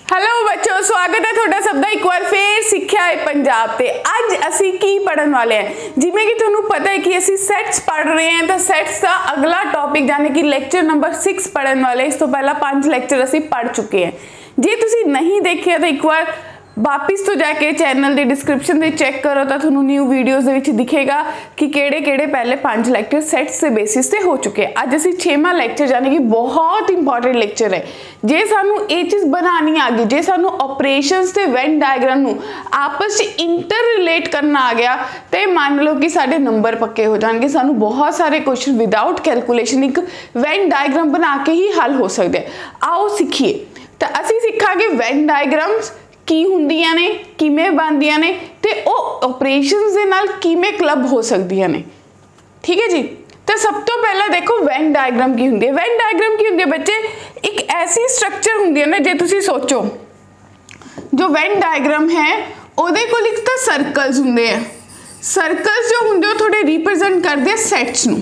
Hello बच्चों, स्वागत है थोड़ा सबका एक बार फिर सिक्ख्या है पंजाब ते। अज असी की पढ़न वाले हैं, जिमें कि तुहानू पता है कि असी सैट्स पढ़ रहे हैं, तो सैट्स का अगला टॉपिक यानी कि लेक्चर नंबर 6 पढ़न वाले। इस तो पहला 5 लेक्चर असी पढ़ चुके हैं। जे तुसी नहीं देखे तो एक बार वापिस तो जाके चैनल के डिस्क्रिप्शन से चेक करो, तो तुहानू न्यू वीडियोज़ दे विच दिखेगा कि केड़े पहले 5 लेक्चर सैट्स के बेसिस से हो चुके हैं। अज असी 6वां लेक्चर यानी कि बहुत इंपॉर्टेंट लेक्चर है। जे सानू ये चीज़ बनानी आ गई, जे सानू ऑपरेशंस ते वेन डायग्राम नू आपस में इंटर रिलेट करना आ गया, तो मान लो कि साडे नंबर पक्के हो जाएंगे। सानू बहुत सारे क्वेश्चन विदाउट कैलकुलेशन एक वेन डायग्राम बना के ही हल हो सकते हैं। आओ सीखिए। तो असी सीखांगे वेन डायग्राम्स की हुंदियां ने, किवें बनदियां ने, ते ओ ऑपरेशंस दे नाल किवें क्लब हो सकदियां ने। ठीक है जी। तो सब तो पहला देखो वेन डायग्राम की हुंदी है। वेन डायग्राम की हुंदी है बच्चे, एक ऐसी स्ट्रक्चर हुंदी है ना, जे तुसी सोचो जो वेन डायग्राम है ओदे कोल एक तो सर्कल्स हुंदे हैं। सर्कल्स जो हुंदे वो थोड़े रिप्रेजेंट करते हैं सैट्स नू।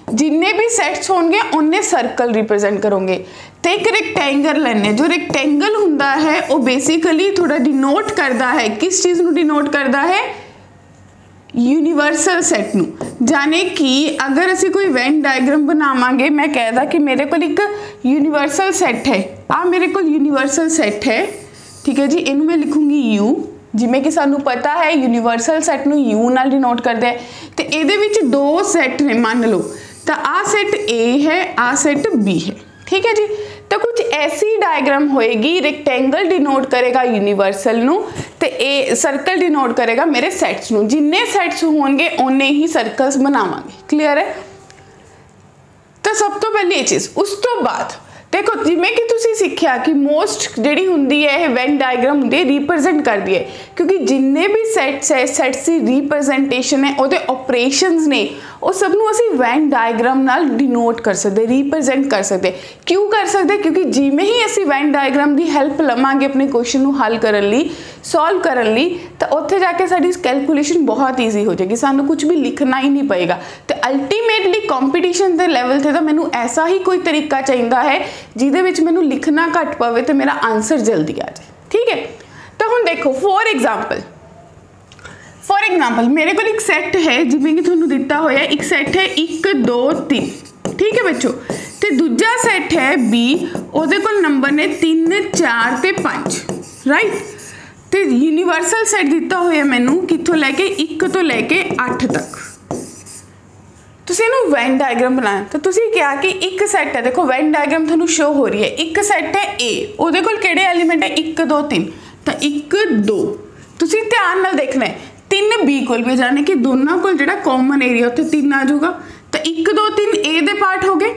जिन्ने भी सैट्स होंगे उन्ने सर्कल रिप्रेजेंट करोगे। तो एक रेक्टेंगल लेने, जो रेक्टेंगल हुंदा है वो बेसिकली थोड़ा डिनोट करता है, किस चीज़ नू डिनोट करता है? यूनिवर्सल सैट नू। जाने कि अगर असी कोई वेन डायग्राम बनावांगे, मैं कहदा कि मेरे को एक यूनिवर्सल सैट है, आ मेरे को यूनिवर्सल सैट है। ठीक है जी, इनू मैं लिखूंगी यू, जिमें कि सानू पता है यूनिवर्सल सैट नू यू नाल डिनोट करते हैं। तो ये विच 2 सैट ने मान लो, तो आ सैट ए है, आ सैट बी है। ठीक है जी। तो कुछ ऐसी डायग्राम होएगी, रेक्टेंगल डिनोट करेगा यूनिवर्सल नू, ते ए सर्कल डिनोट करेगा मेरे सैट्स नू। जिन्ने सैट्स होंगे उन्ने ही सर्कल्स बनावांगे। क्लियर है? तो सब तो पहले ये चीज़। उस तो बाद देखो, जिमें कि तुसी सीखिया कि मोस्ट जिहड़ी हुंदी है वेन डायग्राम हुंदी है रिप्रेजेंट करदी है, क्योंकि जिन्ने भी सैट्स है, सैट्स की रिप्रेजेंटेशन है, उहदे ऑपरेशंस ने, वो सब नू असी वेन डायग्राम नाल डिनोट कर सकते, रिप्रेजेंट कर सकते। क्यों कर सकते? क्योंकि जिमें ही असी वेन डायग्राम की हैल्प लवांगे अपने क्वेश्चन नू हल करन लई, सॉल्व करन लई, तो उत्थे जाके साडी कैलकुलेशन बहुत ईजी हो जाएगी। सानू कुछ भी लिखना ही नहीं पएगा। तो अल्टीमेटली कॉम्पीटिशन के लैवल से तो मैनू ऐसा ही कोई तरीका चाहिए है जिहदे विच मैनू लिखना घट पवे तो मेरा आंसर जल्दी आ जाए। ठीक है। तो हुण देखो, फॉर एग्जाम्पल मेरे को एक सैट है, जिवें कि तुहानू दिता होया एक सैट है 1 2 3। ठीक है बच्चों। तो दूजा सैट है बी, उहदे कोल नंबर ने 3 4 ते 5। राइट। तो यूनिवर्सल सैट दिता होया मैनू कित्थों लैके 1 तो लैके 8 तक। तुसीं इहनूं वेन डायग्राम बनाया, तो तुसीं क्या कि एक सैट है, देखो वेन डायग्राम तुहानू शो हो रही है। एक सैट है ए, उहदे कोल किहड़े एलीमेंट है? 1 2 3। तो 1 2 तुसीं ध्यान नाल देखना है। 3 बी कोल भी, जाने कि दोनों कोल जिहड़ा कॉमन एरिया उत्थे 3 आ जाऊगा। तो 1 2 3 ए दे पार्ट हो गए,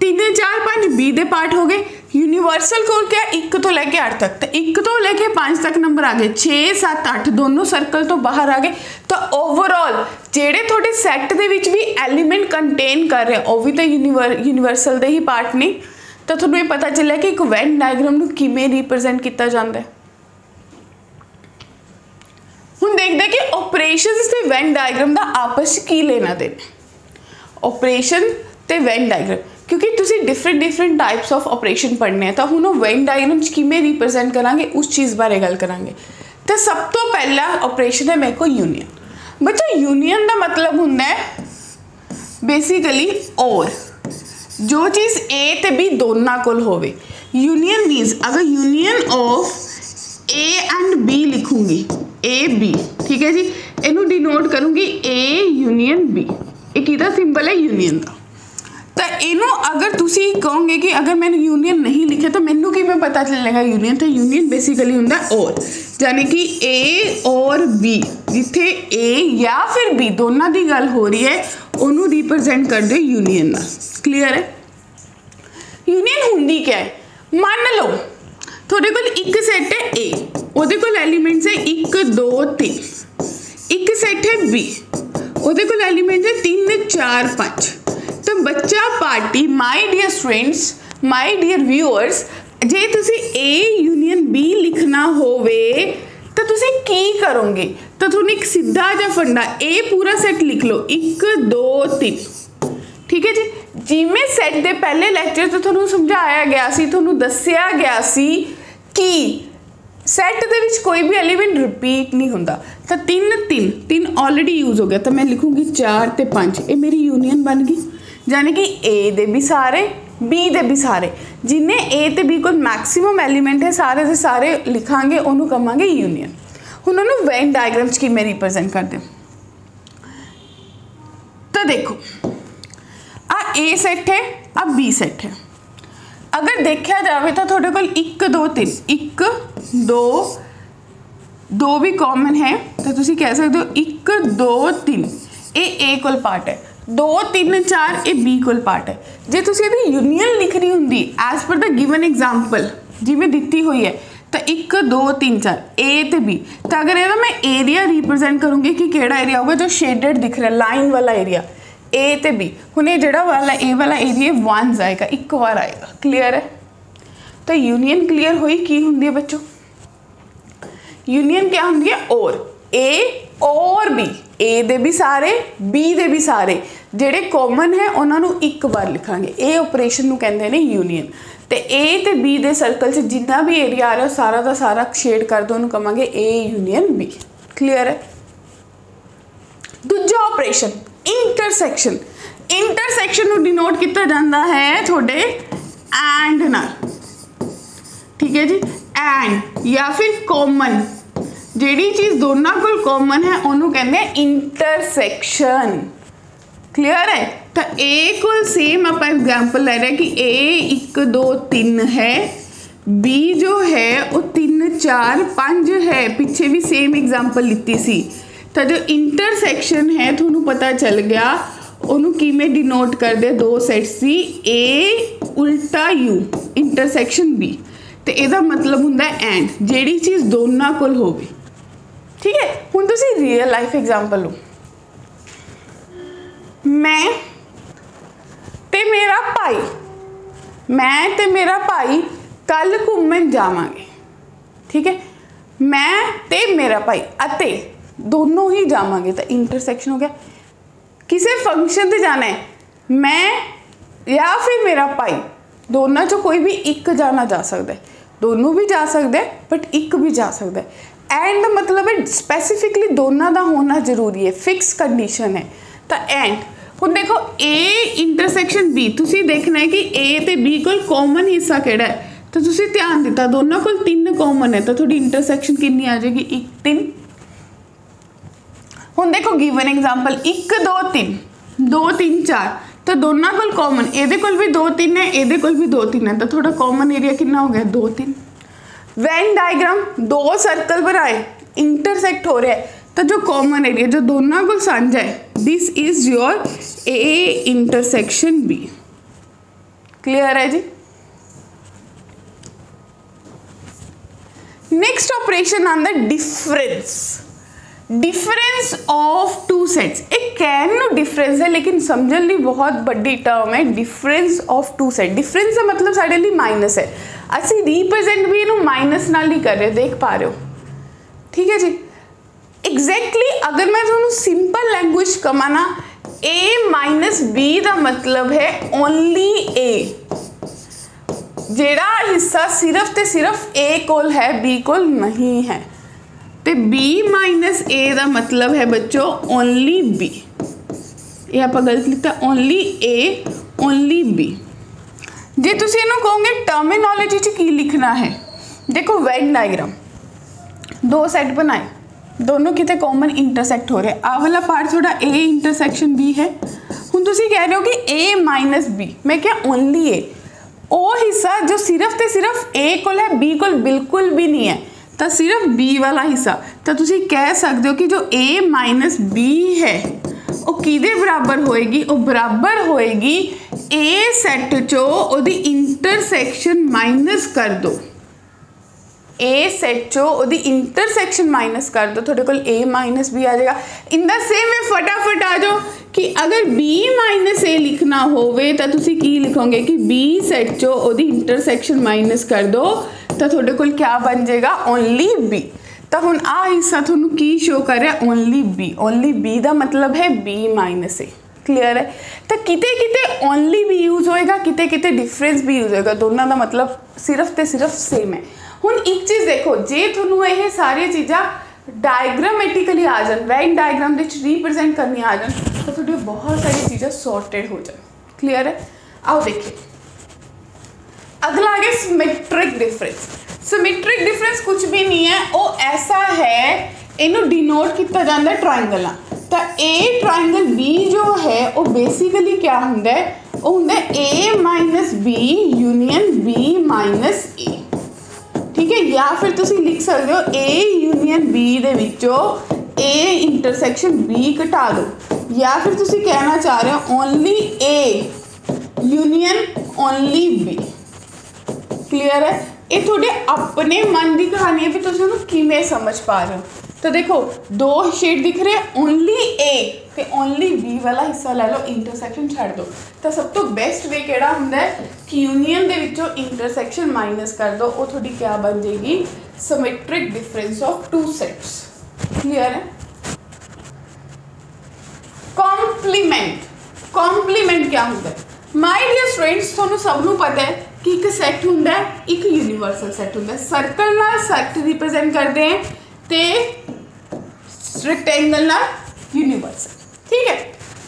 3 4 5 बी दे पार्ट हो गए। यूनिवर्सल कोल क्या? 1 तो लैके 8 तक। तो 1 तो लैके 5 तक नंबर आ गए, 6 7 8 दोनों सर्कल तो बाहर आ गए। तो ओवरऑल जेड़े थोड़े सैट दे विच भी एलीमेंट कंटेन कर रहे हैं, वो भी तो यूनिवर्सल दे ही पार्ट ने। तो तुहानू ये पता चलिया कि एक वेन डायग्राम नू किवें रिप्रेजेंट किया जाता है। हुण देखते हैं कि ऑपरेशंस ते वेन डायग्राम का आपस की लेना देना। ऑपरेशन ते वेन डायग्राम, क्योंकि तुसी डिफरेंट टाइप्स ऑफ ऑपरेशन पढ़ने हैं, तो हुण वेन डायग्राम किवें रिप्रेजेंट करांगे उस चीज़ बारे गल करांगे। तो सब तो पहला ऑपरेशन है मेरे को यूनियन। बच्चों यूनियन का मतलब हुंदा है बेसिकली और जो चीज़ ए ते बी दोनों कोल होवे। यूनियन मीन्स अगर union of A and B लिखूंगी, ए बी। ठीक है जी। इनू डिनोट करूंगी ए यूनियन बी। एक इहदा सिंबल है यूनियन का। तो इनू अगर तुसी कहोगे कि अगर मैंने यूनियन नहीं लिखे तो मैनू किवें पता चलेगा यूनियन? तो यूनियन बेसिकली हुंदा और, यानी कि ए और बी, जिथे ए या फिर बी दोनों की गल हो रही है, उन्होंने रिप्रेजेंट कर दो यूनियन नाल। क्लीयर है? यूनियन हुंदी क्या है? मान लो थोड़े कोल एक सैट है ए, उहदे कोल एलीमेंट्स है 1 2 3। एक सैट है बी, उहदे कोल एलीमेंट्स है 3 4 5। तो बच्चा party, my dear students, my dear viewers, जे तुसी ए यूनियन बी लिखना होवे तो तुसी की करोगे? तो तुहानू एक सीधा जा फंडा, ए पूरा सैट लिख लो 1 2 3। ठीक है जी। जिमें सैट के पहले लैक्चर तो तुहानू समझाया गया सी, तुहानू दस्सिया गया सी कि सैट दे विच कोई भी एलीमेंट रिपीट नहीं हुंदा। तो 3 ऑलरेडी यूज हो गया, तो मैं लिखूँगी 4 ते 5, ये मेरी यूनियन बन गई। यानी कि ए दे भी सारे, बी दे भी सारे, जिन्हें ए ते बी कोल मैक्सीमम एलीमेंट है सारे के सारे लिखांगे, उन्होंने कहांगे यूनियन। हुण उन्होंने वेन डायग्राम च किवें रिप्रेजेंट करदे। तो देखो आ ए सैट है, आ बी सैट है। अगर देखा जाए तो थोड़े कोल 1 2 3 1 2 भी कॉमन है, तो तुसी कह सकते हो 1 2 3 ये ए कोल पार्ट है, 2 3 4 ये बी कोल पार्ट है। जे तुसी इहदी यूनियन लिखनी हुंदी as per the given example जिवें दिती हुई है, तो 1 2 3 4 ए ते बी। तो अगर ये मैं एरिया रिप्रेजेंट करूँगी कि केड़ा एरिया होगा जो शेडेड दिख रहा है, लाइन वाला एरिया ए ते बी। हुण ये जिहड़ा वाला ए वाला एरिया वंस आएगा, एक बार आएगा। क्लीयर है? तो यूनियन क्लीयर हुई की हुंदी है बच्चों? यूनियन क्या हुंदी है? और ए और बी, ए दे भी सारे, बी दे भी सारे जिहड़े कॉमन है उन्होंने एक बार लिखांगे। ए ऑपरेशन नूं कहंदे ने यूनियन। तो ए ते बी दे सर्कल च जितना भी एरिया आ रहा है सारा का सारा शेड कर दो, उन्होंने कहांगे ए यूनियन बी। क्लीयर है? दूजा ऑपरेशन इंटरसैक्शन। इंटरसैक्शन नूं डिनोट किया जाता है थोड़े एंड नाल। ठीक है जी, एंड या फिर कॉमन, जिहड़ी चीज़ दोनों को कॉमन है उन्होंने कहते हैं इंटरसैक्शन। क्लीयर है? तो ए को सेम आप एग्जाम्पल ले रहे हैं कि ए 1 2 3 है, बी जो है वो 3 4 5 है, पीछे भी सेम एग्जाम्पल लिती सी। तो जो इंटरसैक्शन है थोनू पता चल गया उन्होंने किमें डिनोट कर दे दो सैट्स सी, ए उल्टा यू इंटरसैक्शन बी। तो यदा मतलब हुंदा एंड, जिहड़ी चीज़ दोनों कोल होवे। ठीक है? हुण तुसीं रियल लाइफ एग्जाम्पल लो, मैं ते मेरा भाई, मैं ते मेरा भाई कल घूमन जावांगे। ठीक है? मैं ते मेरा भाई अते दोनों ही जावांगे, तो इंटरसैक्शन हो गया। किसी फंक्शन से जाना है, मैं या फिर मेरा भाई, दोनों चो कोई भी एक जाना जा सकता है, दोनों भी जा सकते हैं बट एक भी जा सकता है। एंड मतलब है स्पैसीफिकली दोनों का होना जरूरी है, फिक्स कंडीशन है। तो एंड हुण देखो ए इंटरसैक्शन बी, तुसी देखना है कि ए ते बी को कॉमन हिस्सा केड़ा है, तो तुसी ध्यान दिता दोनों को 3 कॉमन है, तो थोड़ी इंटरसैक्शन कितनी आ जाएगी? 1 3। हुण देखो गिवन एग्जाम्पल 1 2 3 2 3 4, तो दोनों को कॉमन, ये कोल भी 2 3 है, ये कोल भी 2 3 है, तो थोड़ा कॉमन एरिया कितना हो गया? 2 3। वेन डायग्राम, दो सर्कल बनाए इंटरसेक्ट हो रहे हैं, तो जो कॉमन एरिया जो दोनों को साझा है, this is your A intersection B. Clear है जी? नेक्स्ट ऑपरेशन आंदा डिफरेंस ऑफ टू सेट्स। एक कैन नो डिफरेंस है लेकिन समझने लिए बहुत बड़ी टर्म है difference of two set. Difference का मतलब साढ़े लिए माइनस है, असं रिप्रेजेंट भी इनू माइनस नाल ही कर रहे हो, देख पा रहे हो। ठीक है जी? एग्जैक्टली अगर मैं थोड़ा सिंपल लैंग्वेज कमाना, ए माइनस बी का मतलब है ओनली ए, जेड़ा हिस्सा सिर्फ ते सिर्फ ए कोल है, बी कोल नहीं है। तो बी माइनस ए का मतलब है बच्चों ओनली बी, ये आप गलत लिखता, ओनली ए ओनली बी। जे तुसी इन्हों कहोगे टर्मिनोलॉजी च की लिखना है, देखो वेन डायग्राम दो सेट बनाए, दोनों कितने कॉमन इंटरसेक्ट हो रहे हैं। आ वाला पार्ट थोड़ा ए इंटरसेक्शन बी है। हुण तुसी कह रहे हो कि ए माइनस बी, मैं क्या ओनली ए, वो हिस्सा जो सिर्फ ते सिर्फ ए कोल है, बी कोल बिल्कुल भी नहीं है, तो सिर्फ बी वाला हिस्सा। तो तुसी कह सकते हो कि जो ए माइनस बी है वो किदे बराबर होएगी? वो बराबर होएगी ए सैट चो ओदी इंटरसेक्शन माइनस कर दो, ए सैट चो ओदी इंटरसेक्शन माइनस कर दो, थोड़े को ए माइनस बी आ जाएगा। इन द सेम वे फटाफट आ जाओ कि अगर बी माइनस ए लिखना होवे तो तुसी की लिखोगे कि बी सैट चो ओदी इंटरसेक्शन माइनस कर दो, तो थोड़े को क्या बन जाएगा? Only B. तो हुण आ हिस्सा थोनू की शो कर रहा? Only B. ओनली बी का मतलब है बी माइनस ए। क्लीयर है। तो किते किते ओनली भी यूज होएगा, किते किते डिफरेंस भी यूज होएगा, दोनों का मतलब सिर्फ तो सिर्फ सेम है। हुण एक चीज़ देखो, जे तुहानूं ये सारी चीज़ां डायग्रामेटिकली आ जान, वेन डायग्राम दे रिप्रजेंट करनी आ जान, तो थोड़ी बहुत सारी चीज़ें सॉर्टेड हो जाए। क्लीयर है। आओ देखिए अगला आ गया सिमेट्रिक डिफरेंस। सिमेट्रिक डिफरेंस कुछ भी नहीं है, वो ऐसा है, इनू डिनोट किया जाता है ट्राइंगल। तो ए ट्राइंगल बी जो है वो बेसिकली क्या होंगे, वो होंगे A minus B union B minus A. ठीक है, या फिर तुम लिख सकते हो ए यूनियन बी दे विचों ए इंटरसैक्शन बी घटा दो, या फिर तुम कहना चाह रहे हो only A union only B. Clear है। ये थोड़े अपने मन की कहानी है भी तुम उन्होंने किमें समझ पा रहे हो। तो देखो दो शेड दिख रहे हैं, ओनली ए ते ओनली बी वाला हिस्सा ले लो, इंटरसैक्शन छड़ दो। तो सब तो बेस्ट वे केड़ा हुंदा है कि यूनियन दे विचों इंटरसैक्शन माइनस कर दो, वो थोड़ी क्या बन जाएगी, symmetric difference of two sets. Clear है। कॉम्प्लीमेंट, कॉम्प्लीमेंट क्या होता है माय डियर स्टूडेंट्स, तुहानूं सबनूं पता है कि एक सैट हुंदा है, एक यूनीवर्सल सैट हुंदा है। सर्कल नाल सैट रिप्रेजेंट करते हैं ते रेक्टेंगल नाल यूनीवर्सल। ठीक है।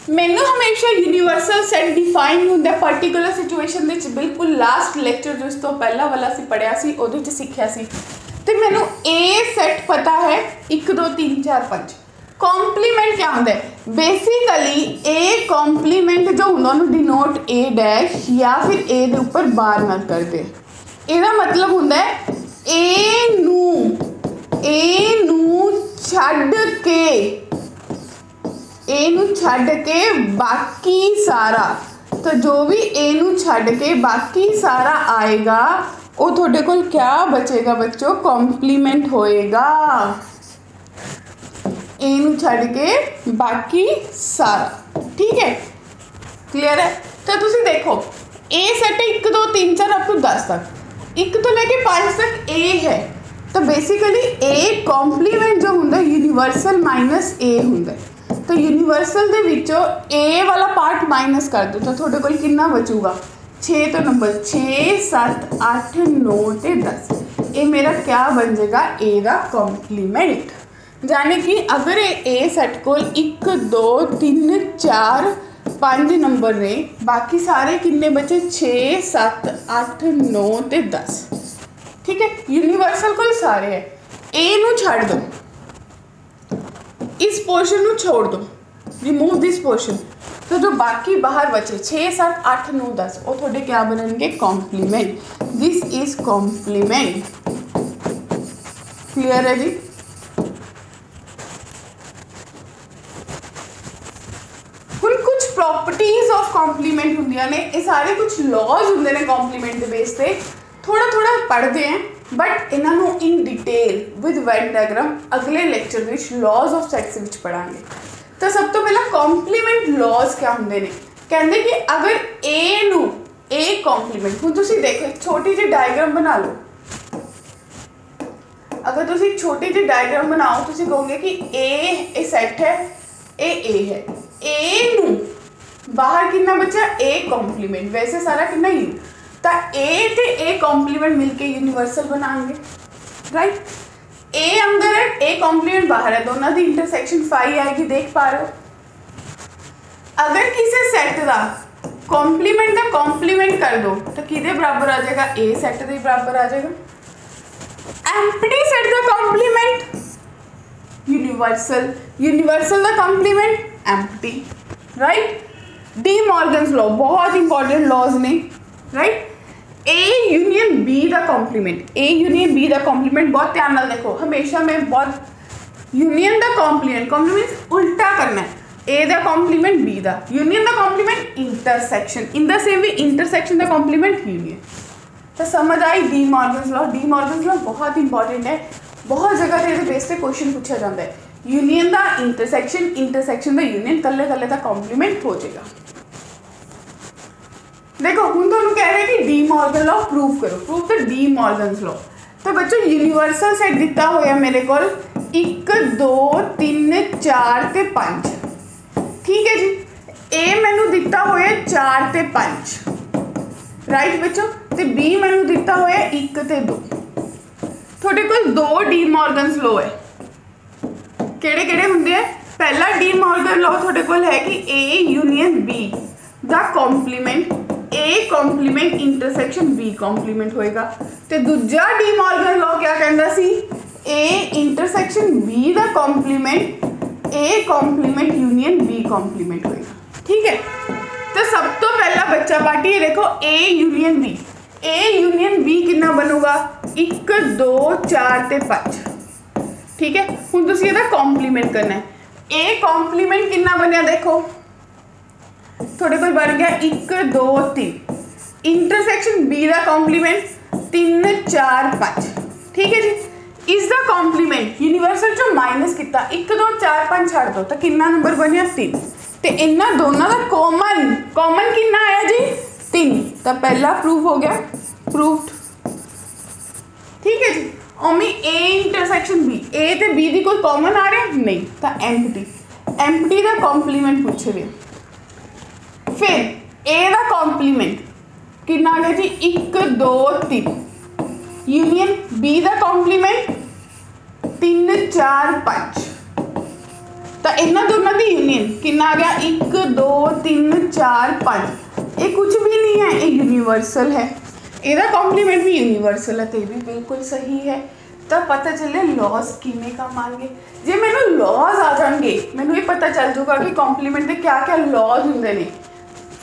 मैनू हमेशा यूनीवर्सल सैट डिफाइन होंदा पर्टिकुलर सिचुएशन दे बिल्कुल लास्ट लेक्चर जो इस तो पहला वाला सी पढ़िया सी उहदे च सीखिया सी। ते मैनू ए सैट पता है 1 2 3 4 5। कॉम्प्लीमेंट क्या होंदा है, बेसिकली ए कॉम्प्लीमेंट जो होंदा उहनूं डिनोट ए डैश या फिर ए दे उपर बार ना करते। ਇਹਦਾ मतलब होंदा है ए नू छड्ड के बाकी सारा, तो जो भी ए नू छड्ड के बाकी सारा आएगा वो थोड़े कोल क्या बचेगा बच्चों, कॉम्प्लीमेंट होएगा। ए नू छड्ड के बाकी सारा। ठीक है। क्लियर है। तो तुम देखो ए सेट है 1 2 3 4 अप टू 10 तक, 1 तो लेके 5 तक ए है। तो बेसिकली ए कॉम्प्लीमेंट जो होंगे यूनीवर्सल माइनस ए होंगे। तो यूनीवर्सल दे विचों ए वाला पार्ट माइनस कर दो, तो थोड़े कोल कितना बचूगा, 6 तो नंबर 6 7 8 9 ते 10। ये मेरा क्या बन जाएगा, ए का कॉम्प्लीमेंट। यानी कि अगर ए सेट को 1 2 3 4 5 नंबर ने, बाकी सारे किन्ने बचे 6 7 8 9 ते 10। ठीक है। यूनीवर्सल को सारे है, ए नू छड़ दो, इस पोर्शन नू छोड़ दो, रिमूव दिस पोर्शन, तो जो बाकी बाहर बचे 6 7 8 9 10 वो थोड़े क्या बनेंगे, complement. This is complement. Clear है जी। हुण कुछ प्रॉपर्टीज ऑफ कॉम्प्लीमेंट होंदियां ने, ये सारे कुछ लॉज होंदे ने कॉम्प्लीमेंट दे बेस पे, थोड़ा थोड़ा पढ़ते हैं बट इन्हों in detail with Venn diagram अगले लेक्चर में लॉज ऑफ सेट्स विच पढ़ांगे। तो सब तो पहला कॉम्प्लीमेंट लॉज क्या होंदे ने, कहते कि अगर ए नू ए कॉम्प्लीमेंट, हुण तुसीं देखो एक छोटी जी डायग्राम बना लो, अगर तुसीं एक छोटी जी डायग्राम बनाओ तुसीं कहोगे कि ए सेट है, ए है, ए नू बाहर कितना बचा ए कॉम्प्लीमेंट, वैसे सारा कितना यू, तो ए ते ए कॉम्प्लीमेंट मिलके यूनिवर्सल बनाएंगे। राइट। ए अंदर है, ए कॉम्प्लीमेंट बाहर है, दोनों की इंटरसेक्शन 5 आएगी, देख पा रहे हो। अगर किसी सेट का कॉम्प्लीमेंट का कॉम्प्लीमेंट कर दो तो किधे बराबर आ जाएगा, ए सेट के बराबर आ जाएगा। एम्प्टी सेट का कॉम्प्लीमेंट यूनिवर्सल, यूनिवर्सल का complement empty. Right. De Morgan's law बहुत इंपॉर्टेंट लॉज ने। राइट। ए यूनियन बी का कॉम्प्लीमेंट, ए यूनियन बी का कॉम्प्लीमेंट बहुत ध्यान नाल देखो, हमेशा मैं बहुत यूनियन का कॉम्प्लीमेंट उल्टा करना है, ए का कॉम्प्लीमेंट बी का, यूनियन का complement intersection, in the same way intersection का कॉम्प्लीमेंट यूनियन। तो समझ आई De Morgan's law. De Morgan's law बहुत इंपॉर्टेंट है, बहुत जगह पे बेस पे क्वेश्चन पूछा जाता है। यूनियन का इंटरसेक्शन, इंटरसेक्शन का यूनियन, कल्ले कल्ले का कॉम्प्लीमेंट हो जाएगा। देखो हम तो कह रहे हैं कि डी मॉर्गन लॉ प्रूव करो, prove the D Morgan's law. तो बच्चों यूनिवर्सल सेट दिता होया मेरे को 1 2 3 4 ते 5। ठीक है जी। ए मैनू दिता होया 4 ते 5 राइट बच्चों, ते बी मैनू दिता होया 1 ते 2। थोड़े कोल 2 डी मॉर्गन्स लॉ है, केड़े केड़े हुंदे है? पहला डी मॉर्गन लॉ थोड़े कोल है कि ए यूनियन बी दा complement A complement intersection B complement होएगा। ते दूजा डी मॉर्गन लॉ क्या कहंदा सी? ए इंटरसेक्शन बी दा complement A complement union B complement होएगा। ठीक है, तो सब तो पहला बच्चा पार्टी ये देखो A union B, A union B कितना बनूगा? 1 2 4 ते 5। ठीक है, हुण तुसीं इहदा कॉम्प्लीमेंट करना है। ए कॉम्प्लीमेंट कितना बनया देखो, थोड़े कोल बन गया 1 2 3। इंटरसेक्शन बी दा कॉम्प्लीमेंट 3 4 5। ठीक है जी, इसका कॉम्प्लीमेंट यूनिवर्सल चो माइनस किया 1 2 4 5 छड़ दो तो कितना नंबर बनया? 3। तो इन्होंने दोनों का कॉमन कॉमन कितना आया जी? 3। तो पहला प्रूफ हो गया, प्रूव्ड। ठीक है जी, ओमी ए इंटरसेक्शन बी, ए ते बी दी कोई कॉमन आ रहा नहीं, तो एम्प्टी एम्प्टी का कॉम्प्लीमेंट पूछ रहे। फिर ए का कॉम्प्लीमेंट कितना आ गया जी? 1 2 3। यूनियन बी का कॉम्प्लीमेंट 3 4 5। तो इन्होंने दोनों की यूनियन कितना आ गया? 1 2 3 4 5। ये कुछ भी नहीं है, ये यूनिवर्सल है। ਇਹਦਾ कॉम्प्लीमेंट भी यूनिवर्सल है, तो ये भी बिल्कुल सही है। तो पता चले लॉज किमें काम आएंगे। जे मैनू लॉज आ जाएंगे, मैनू ये पता चल जाऊगा कि कॉम्प्लीमेंट के क्या क्या लॉज होंगे ने,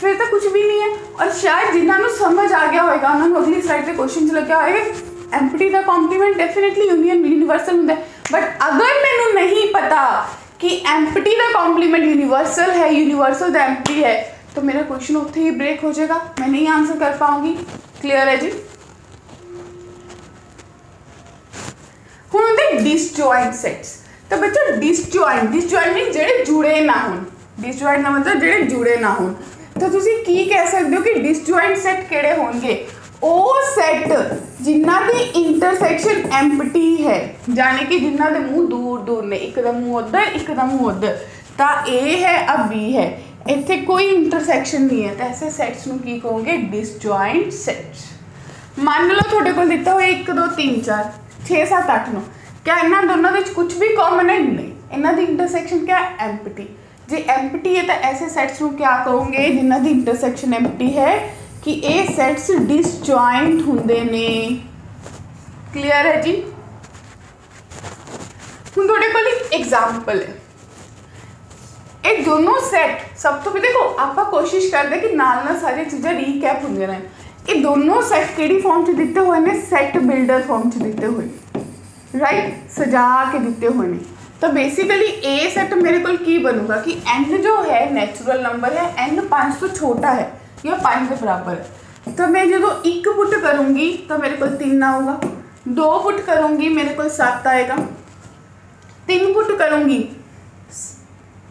फिर तो कुछ भी नहीं है। और शायद जिन्होंने समझ आ गया होगा उन्होंने अगली स्लाइड के क्वेश्चन च लग्या होगा एम्प्टी का कॉम्प्लीमेंट डेफिनेटली यूनियन यूनिवर्सल होंगे। बट अगर मैनू नहीं पता कि एम्प्टी का कॉम्प्लीमेंट यूनिवर्सल है, यूनिवर्सल दा एम्प्टी है, तो मेरा क्वेश्चन उत्थे ही ब्रेक हो जाएगा, मैं नहीं आंसर कर पाऊंगी। क्लियर है जी? हुण होंदे डिसजॉइंट सेट्स। तो बच्चों डिसजॉइंट मीन जेडे जुड़े ना होण, डिसजॉइंट का मतलब जेडे जुड़े ना होण। तो तुसीं की कह सकते हो कि डिसजॉइंट सेट किहड़े होणगे? ਉਹ सैट जिन्हां दी इंटरसेक्शन एम्प्टी है, जाने कि जिन्हां दे मूँह दूर दूर ने, एक दा मूँह उधर एक दा मूँह उधर, तो ए है अब बी है, इत्थे कोई इंटरसेक्शन नहीं है, तो ऐसे सैट्स नूं की कहोगे? Disjoint sets. मान लो थोड़े को दिता हो 1 2 3 4 6 7 8 9, क्या इन्हां दोनों विच कुछ भी कॉमन है? नहीं, इन्हां दी इंटरसेक्शन क्या है? एम्प्टी। जे एम्प्टी है तो ऐसे सैट्स नूं क्या कहोगे जिन्हां दी इंटरसेक्शन एम्प्टी है कि ये सैट्स डिसजॉइंट हुंदे ने। क्लियर है जी? हुण तुहाडे कोल एक एग्जाम्पल है, ये दोनों सैट सब तो भी देखो आप कोशिश करते कि नाल नाल सारी चीज़ां रीकैप होंदियां ने। ये दोनों सैट किहड़ी फॉर्म च दिते हुए ने? सैट बिल्डर फॉर्म च दिते हुए, राइट, सजा के दिते हुए ने। तो बेसिकली ए सैट मेरे को की बनूगा कि एन जो है नेचुरल नंबर है, एन 5 तो छोटा है या 5 के बराबर है। तो मैं जो 1 पुट करूँगी तो मेरे को 3 आऊगा, 2 पुट करूँगी मेरे को 7 आएगा, 3 पुट करूँगी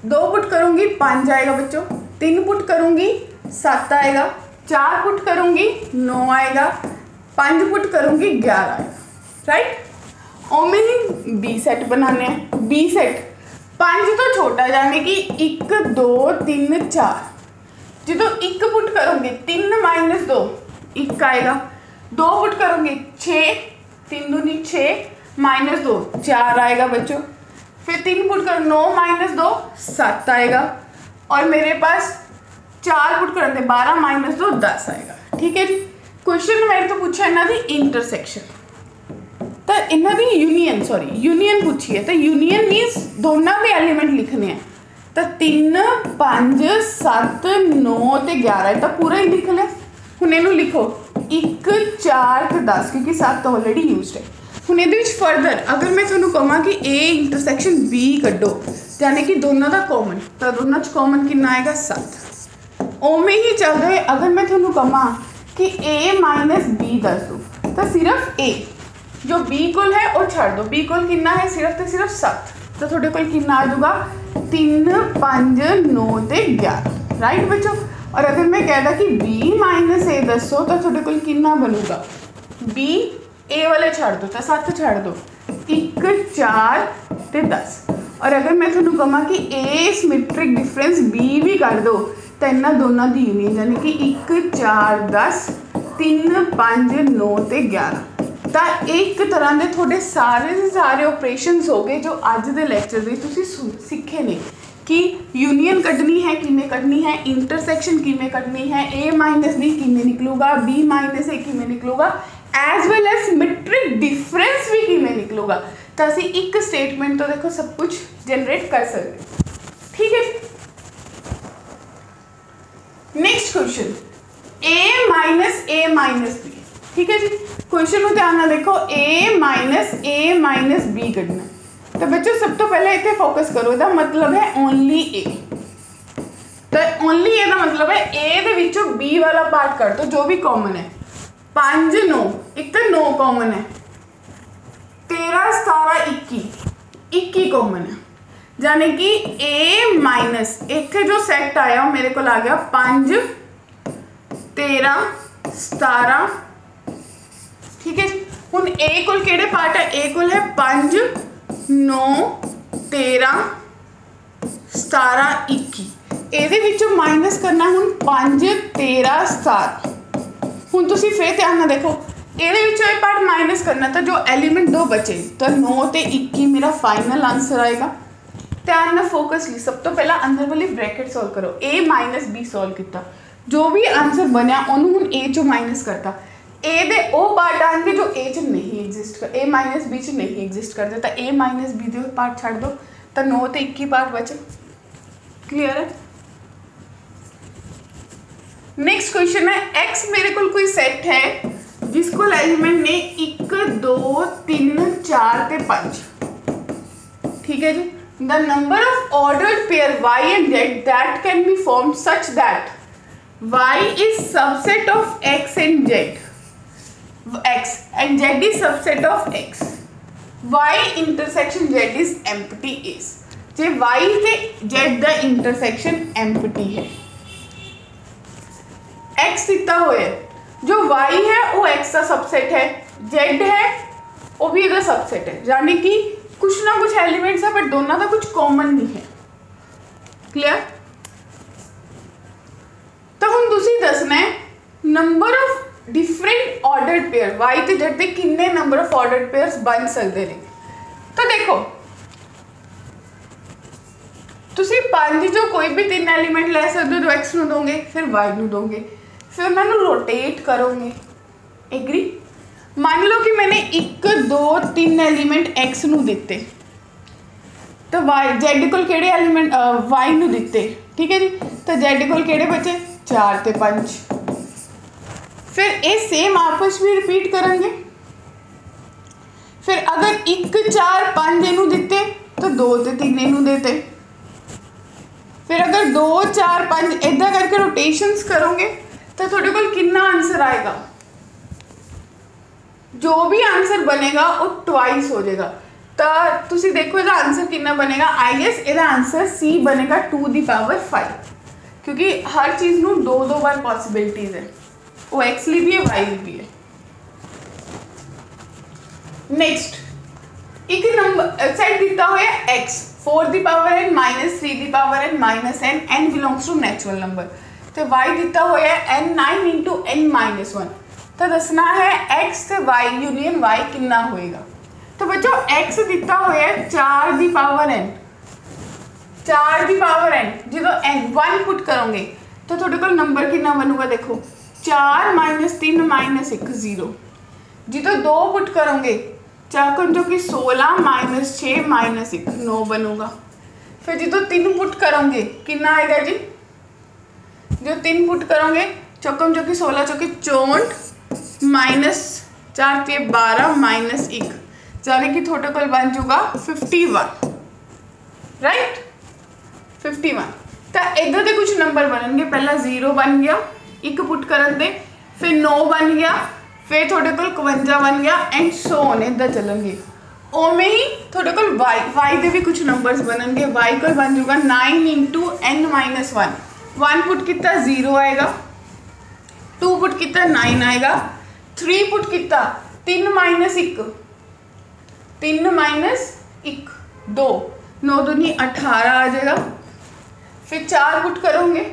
2 पुट करूँगी 5 आएगा बच्चों, 3 पुट करूँगी 7 आएगा, 4 पुट करूँगी 9 आएगा, 5 पुट करूँगी 11 आएगा, राइट। और मैंने बी सेट बनाने हैं। बी सेट 5 तो छोटा जाने कि 1 2 3 4, जो 1 पुट करोगे 3 - 2 1 आएगा, 2 पुट करोगे 6 3 दूनी 6 - 2 4 आएगा बच्चों, फिर 3 पुट करो 9 - 2 7 आएगा, और मेरे पास 4 पुट करोगे 12 - 2 10 आएगा। ठीक है जी। क्वेश्चन मेरे तो पूछा इन्हों की इंटरसेक्शन, तो इन्हों की यूनियन पूछी है। तो यूनियन मीनस दोनों के एलीमेंट लिखने हैं, तो 3 5 7 9 ते 11 तो पूरा ही लिख लिया। हुण इहनूं लिखो 1 4 ते 10 क्योंकि 7 तो ऑलरेडी यूज्ड है। हुण इहदे विच फर्दर अगर मैं तुहानूं कहां कि ए इंटरसेक्शन बी कड्डो, यानी कि दोनों का कॉमन, तो दोनों च कॉमन कितना आएगा? 7। उवें ही चलते हुए अगर मैं तुहानूं कहां कि ए माइनस बी दस दो, तो सिर्फ ए जो बी कोल है वो छड़ दो, बी कोल कितना है? सिर्फ तो सिर्फ 7, तो थोड़े कोल कितना आ जाऊगा? 3 5 9 ते 11, राइट बच्चों। और अगर मैं कहता कि बी माइनस ए दसो, तो थोड़े कोल कितना बनूगा? बी ए वाले छड़ दो, तो 7 छड़ दो, 1 4 ते 10। और अगर मैं थोड़ा कहा कि ए सिमेट्रिक डिफरेंस बी भी कर दो, तो इन्होंने दोनों की यूनियन यानी कि 1 4 10 3 5 9 ते 11 तो एक तरह के थोड़े सारे ऑपरेशंस हो गए जो अज के लैक्चर में तुसीं सीखे ने कि यूनियन कढ़नी है किमें कढ़नी है, इंटरसैक्शन किमें कढ़नी है, ए माइनस बी किमें निकलूगा, बी माइनस ए किमें निकलूगा, as well as symmetric difference भी किमें निकलूगा। तो असी एक स्टेटमेंट तो देखो सब कुछ जनरेट कर सकते। ठीक है, नेक्स्ट क्वेश्चन ए माइनस बी। ठीक है जी, क्वेश्चन को ध्यान ਨਾਲ देखो ए माइनस बी कढ़ना। तो बच्चों सब तो पहले इतने फोकस करो, इसका मतलब है ओनली ए। तो ओनली ए का मतलब है ए दे विचों बी वाला पार्ट कर दो जो भी कॉमन है। 5 9 एक तो 9 कॉमन है, 13 17 21 कॉमन है, यानी कि ए माइनस इतने जो सैट आया वो मेरे को आ गया 5 13 17। ठीक है, हुण ए कोल किहड़े पार्ट है, ए कोल है 5 9 13 17 21। ਇਹਦੇ ਵਿੱਚੋਂ ਮਾਈਨਸ ਕਰਨਾ ਹੁਣ 5 13 17। ਹੁਣ ਤੁਸੀਂ ਫਿਰ ਧਿਆਨ ਨਾਲ ਦੇਖੋ ਇਹਦੇ ਵਿੱਚੋਂ ਇਹ ਪਾर्ट माइनस करना तो जो एलिमेंट 2 बचे तो 9 ਤੇ 21 मेरा फाइनल आंसर आएगा। ध्यान ਨਾਲ फोकसली सब तो पहला अंदर वाली ब्रैकेट सॉल्व करो। ए माइनस बी सॉल्व किया, जो भी आंसर बनया उन्होंने हुण ए चो माइनस करता। ए दे वो पार्ट आएंगे जो ए च नहीं एग्जिस्ट कर, ए माइनस बी च नहीं एग्जिस्ट करते, तो ए माइनस बी दे पार्ट छड़ दो तो 9 ते 21 पार्ट बचे। क्लियर है। नेक्स्ट क्वेश्चन है एक्स मेरे को कोई सेट है जिसको एलिमेंट ने 1 2 3 4 ते 5। ठीक है जी, the number of ordered pair y and z that can be formed such that y is subset of x and z, x and z is subset of x, y intersection z is empty is। J y से z का intersection empty है, x दिता हुआ है, जो y है वो x का सबसेट है, z है वो भी इसका सबसेट है, यानी कि कुछ ना कुछ एलिमेंट्स है बट दोनों का कुछ कॉमन नहीं है। क्लियर। तो हम दूसरी दसना है number of different ordered pair y ते z के कितने नंबर ऑफ ऑर्डर्ड पेयर्स बन सकते हैं। तो देखो तुसी 5 जो कोई भी 3 एलिमेंट ले सकते हो, जो x ਨੂੰ दोगे फिर y ਨੂੰ दोगे, फिर उन्होंने रोटेट करोगे। एग्री। मान लो कि मैंने 1 2 3 एलिमेंट x ਨੂੰ दिते तो y z कोल केड़े एलिमेंट y ਨੂੰ दिते। ठीक है जी, तो z कोल केड़े बचे 4 ते 5। फिर ये सेम आपस में रिपीट करेंगे। फिर अगर 1 4 5 इनू दिते तो 2 ते 3 इनू देते। फिर अगर 2 4 5 इदा करके रोटेशंस करोगे तो थोड़े को कितना आंसर आएगा, जो भी आंसर बनेगा वो ट्वाइस हो जाएगा। तो तुसी देखो इसका आंसर कितना बनेगा। आई गेस इसका आंसर सी बनेगा 2 दी पावर 5, क्योंकि हर चीज़ में 2 बार पॉसिबिलिटीज है, वो एक्स ली भी है वाई ली भी है। नेक्स्ट एक नंबर सेट दिता हुआ है एक्स 4 दी पावर n माइनस 3 दी power n minus n, n belongs to natural number. तो y दिता हुआ है n 9 इंटू n माइनस 1। तो दसना है x से y यूनियन y कितना होएगा। तो बच्चों x दिता हुआ है 4 दी पावर n, 4 दी पावर n जो n 1 पुट करोगे तो थोड़े को नंबर कितना बनूगा। देखो 4 माइनस 3 माइनस 1 0, जी तो 2 पुट करोगे 4 जो कि 16 माइनस 6 माइनस 1 9 बनूगा। फिर जी तो 3 पुट करोगे कितना आएगा जी, जो 3 पुट करोगे चौकम जो कि 16 चौके 64 माइनस 4 ते 12 माइनस 1, यानी कि थोड़े को बन जाऊगा 51। राइट 51। तो इधर के कुछ नंबर बनने, पहला 0 बन गया 1 पुट करन दे, फिर 9 बन गया, फिर थोड़े को 51 बन गया एंड सो ऑन इधर चलेंगे। ओमें ही थोड़े को वाई के भी कुछ नंबर्स बनने, वाई को बन जाऊगा 9 इंटू n माइनस 1, 1 पुट कितना 0 आएगा, 2 पुट कितना 9 आएगा, 3 पुट कितना 3 माइनस 1 3 माइनस 1 2 9 दूनी 18 आ जाएगा। फिर 4 पुट करोगे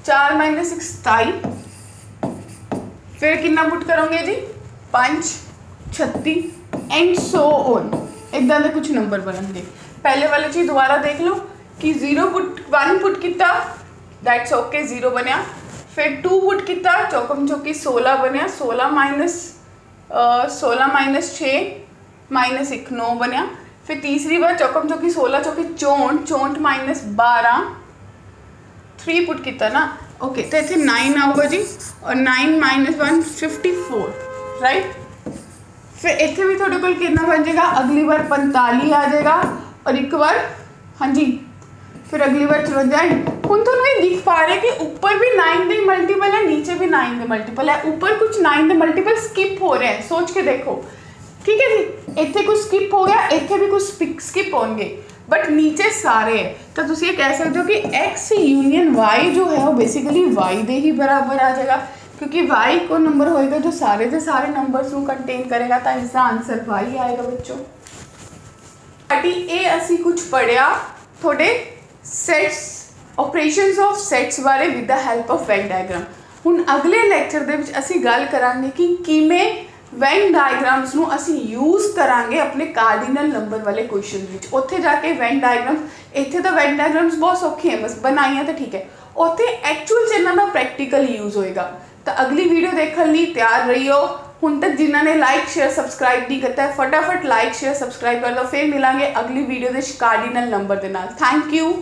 4 माइनस 6 27, फिर कितना पुट करोगे जी 5 36 एंड सो ऑन, इदा के कुछ नंबर बननगे। पहले वाले चीज दोबारा देख लो कि 0 पुट 1 पुट किया दैट्स ओके 0 बनया, फिर 2 पुट किया चौकम चौकी 16 बनया, 16 माइनस 6 माइनस 1 9 बनया, फिर तीसरी बार चौकम चौकी 16 चौकी 64 64 माइनस 12 3 पुट किया ना ओके, तो इतने 9 आऊगा जी और 9 माइनस 1 54 राइट। फिर इतने भी थोड़े को कितना बन जाएगा, अगली बार 45 आ जाएगा और एक बार हाँ जी फिर अगली बार 54। हम तो नहीं दिख पा रहे कि ऊपर भी 9 के मल्टीपल है नीचे भी 9 के मल्टीपल है, ऊपर कुछ 9 के मल्टीपल स्किप हो रहे हैं, सोच के देखो ठीक है जी। इतने कुछ स्किप हो गया, इतने भी कुछ स्किप होंगे बट नीचे सारे है, तो तुम ये कह सकते हो कि x यूनियन y जो है वो बेसिकली y दे ही बराबर आ जाएगा, क्योंकि y को नंबर होएगा जो सारे के सारे नंबर्स को कंटेन करेगा, तो इसका आंसर y आएगा बच्चों। पार्टी ए असी कुछ पढ़िया थोड़े सेट्स ऑपरेशंस ऑफ सेट्स बारे with the help of Venn diagram. हुण अगले लेक्चर दे विच असी गल करांगे कि किवें वेन डायग्राम्स नूं असी यूज़ करांगे अपने कार्डिनल नंबर वाले क्वेश्चन विच। उत्थे जाके वेन डायग्राम्स, इत्थे तो वेन डायग्राम्स बहुत सौखे हैं बस बनाइए तो ठीक है, उत्थे एक्चुअल च इन्हां दा प्रैक्टिकल यूज़ होएगा। तो अगली वीडियो देखने लिए तैयार रहियो। हुण तक जिन्होंने लाइक शेयर सब्सक्राइब नहीं किया फटाफट लाइक शेयर सब्सक्राइब कर दो, फिर मिलांगे अगली वीडियो के कार्डिनल नंबर के नाल। Thank you.